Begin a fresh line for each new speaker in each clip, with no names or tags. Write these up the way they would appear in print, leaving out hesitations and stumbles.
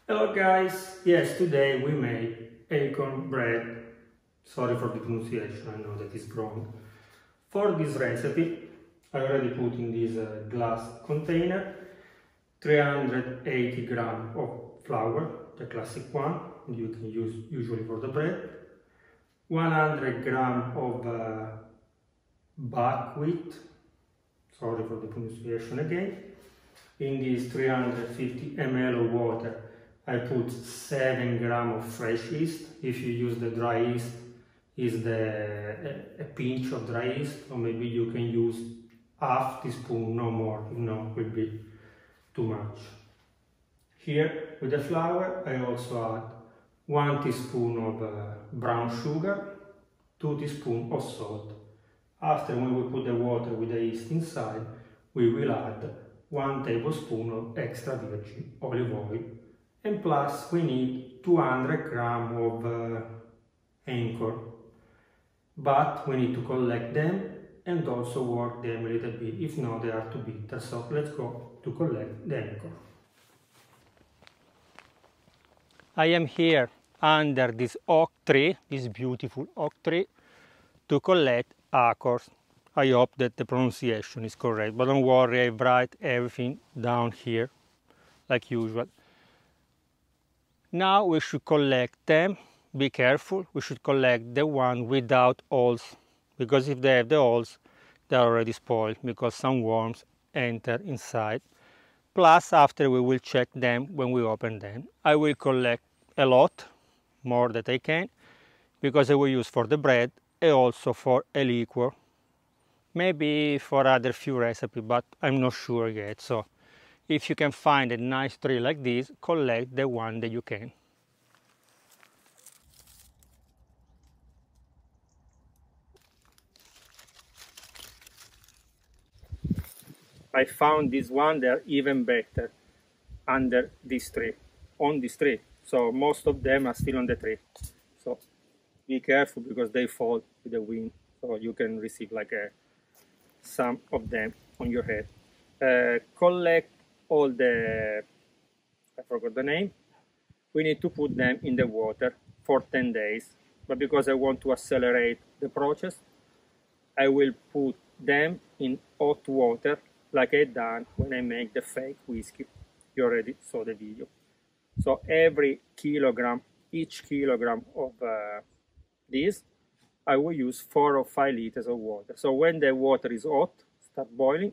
Hello guys, yes, today we made acorn bread. Sorry for the pronunciation, I know that is wrong. For this recipe, I already put in this glass container 380 grams of flour, the classic one you can use usually for the bread, 100 grams of buckwheat, sorry for the pronunciation again. In this 350 ml of water, I put 7 grams of fresh yeast. If you use the dry yeast, is a pinch of dry yeast, or maybe you can use half teaspoon, no more, if not, will be too much. Here, with the flour, I also add 1 teaspoon of brown sugar, 2 teaspoons of salt. After, when we put the water with the yeast inside, we will add 1 tablespoon of extra virgin olive oil, and plus we need 200 grams of acorn, but we need to collect them and also work them a little bit, if not they are too bitter. So let's go to collect the acorn. I am here under this oak tree, this beautiful oak tree, to collect acorns. I hope that the pronunciation is correct, but don't worry, I write everything down here, like usual. Now we should collect them. Be careful, we should collect the one without holes, because if they have the holes, they are already spoiled, because some worms enter inside. Plus, after we will check them when we open them. I will collect a lot, more that I can, because I will use for the bread and also for a liquor. Maybe for other few recipes, but I'm not sure yet. So if you can find a nice tree like this, collect the one that you can. I found this one, they're even better under this tree, on this tree. So most of them are still on the tree. So be careful because they fall with the wind. So you can receive like some of them on your head. Collect all the, I forgot the name. We need to put them in the water for 10 days. But because I want to accelerate the process, I will put them in hot water like I done when I make the fake whiskey. You already saw the video. So every kilogram, each kilogram of this, I will use 4 or 5 liters of water. So when the water is hot, start boiling,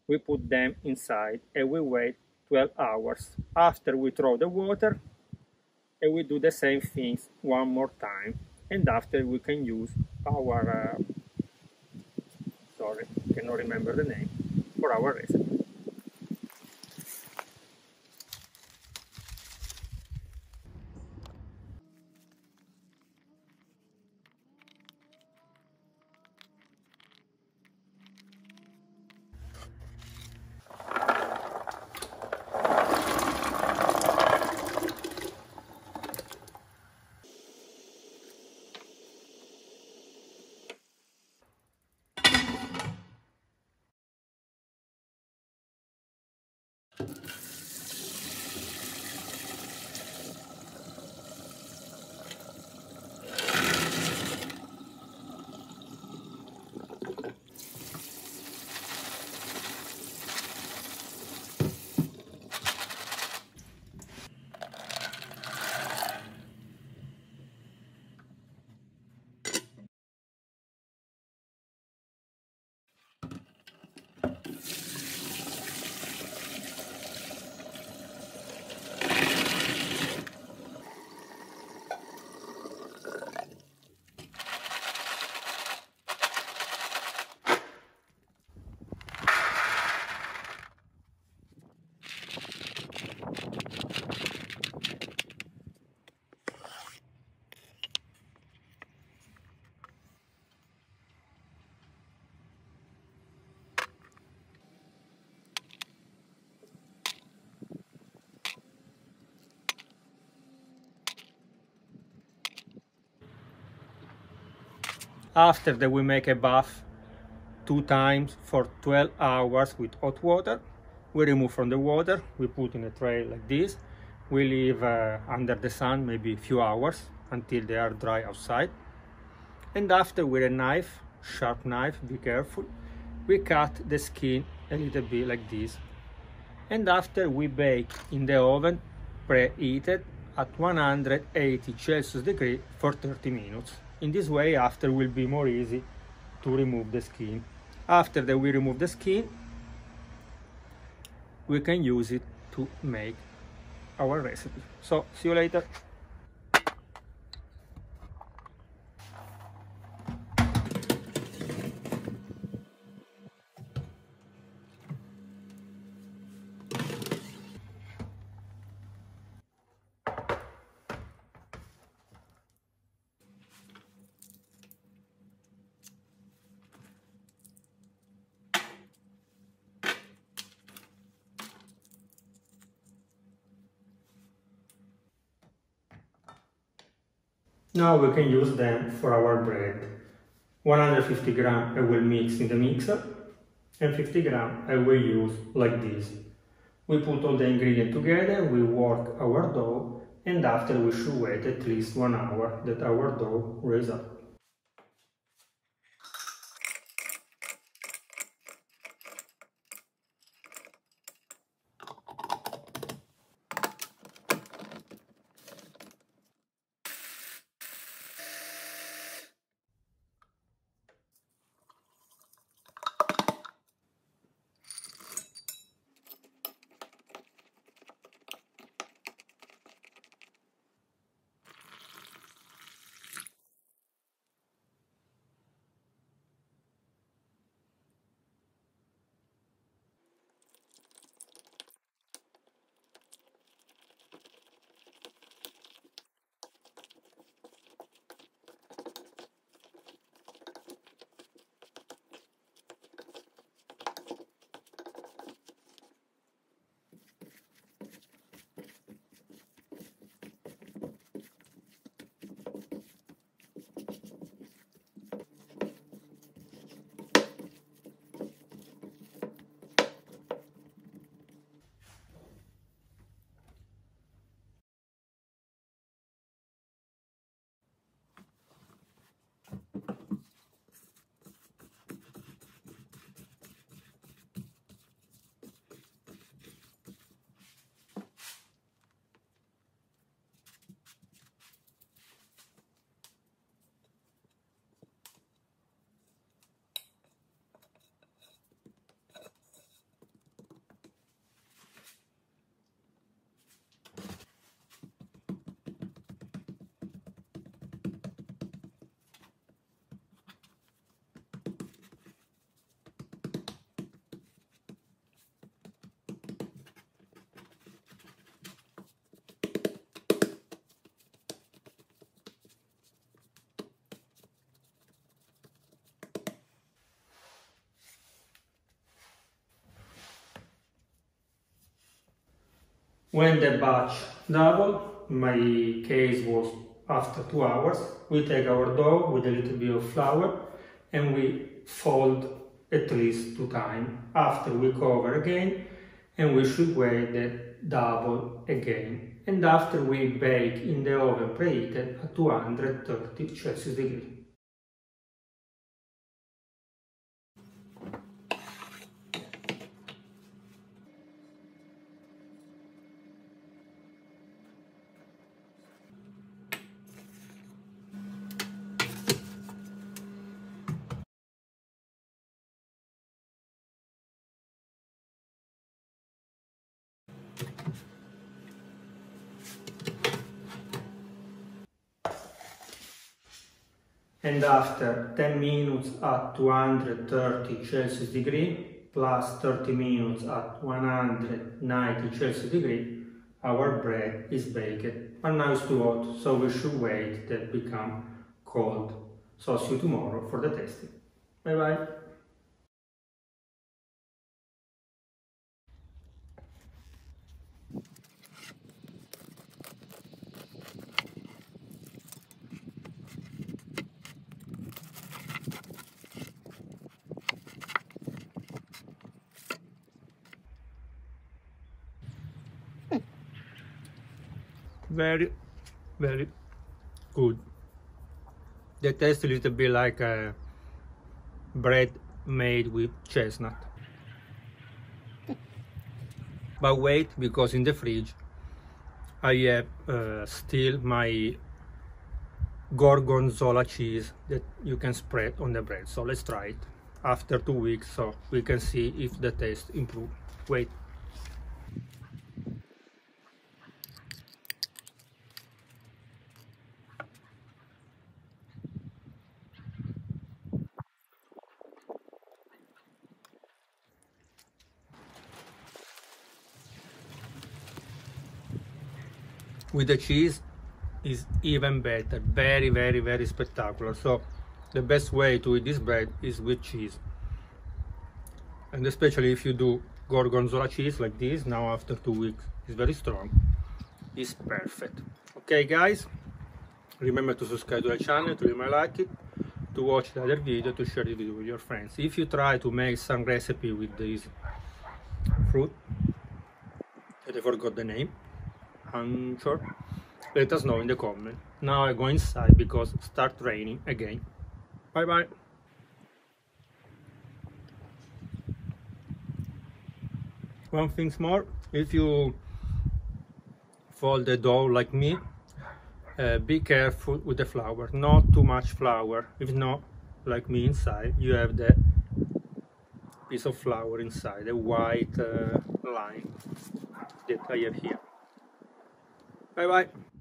we put them inside and we wait 12 hours. After we throw the water, and we do the same things one more time. And after we can use our, sorry, cannot remember the name, for our recipe. After that, we make a bath 2 times for 12 hours with hot water. We remove from the water, we put in a tray like this, we leave under the sun maybe a few hours until they are dry outside. And after, with a knife, sharp knife, be careful, we cut the skin a little bit like this. And after, we bake in the oven preheated at 180 Celsius degree for 30 minutes. In this way, after will be more easy to remove the skin. After that we remove the skin, we can use it to make our recipe. So, see you later. Now we can use them for our bread. 150 grams I will mix in the mixer, and 50 grams I will use like this. We put all the ingredients together, we work our dough, and after we should wait at least 1 hour that our dough rise up. When the batch double, my case was after 2 hours, we take our dough with a little bit of flour and we fold at least 2 times. After we cover again and we should wait the double again. And after we bake in the oven preheated at 230 Celsius degree. And after 10 minutes at 230 Celsius degree plus 30 minutes at 190 Celsius degree, our bread is baked. But now it's too hot, so we should wait that become cold. So see you tomorrow for the tasting. Bye bye. Very, very good. They taste a little bit like bread made with chestnut. But wait, because in the fridge I have still my gorgonzola cheese that you can spread on the bread. So let's try it after 2 weeks so we can see if the taste improves. Wait. With the cheese is even better, very, very, very spectacular. So the best way to eat this bread is with cheese, and especially if you do gorgonzola cheese like this now after 2 weeks, it's very strong, it's perfect. Okay guys, remember to subscribe to the channel, to leave a like it, to watch the other video, to share the video with your friends. If you try to make some recipe with this fruit that I forgot the name, I'm sure, let us know in the comment. Now I go inside because it starts raining again. Bye bye. One thing more, if you fold the dough like me, be careful with the flour, not too much flour. If not, like me inside, you have the piece of flour inside, the white line that I have here. Bye bye.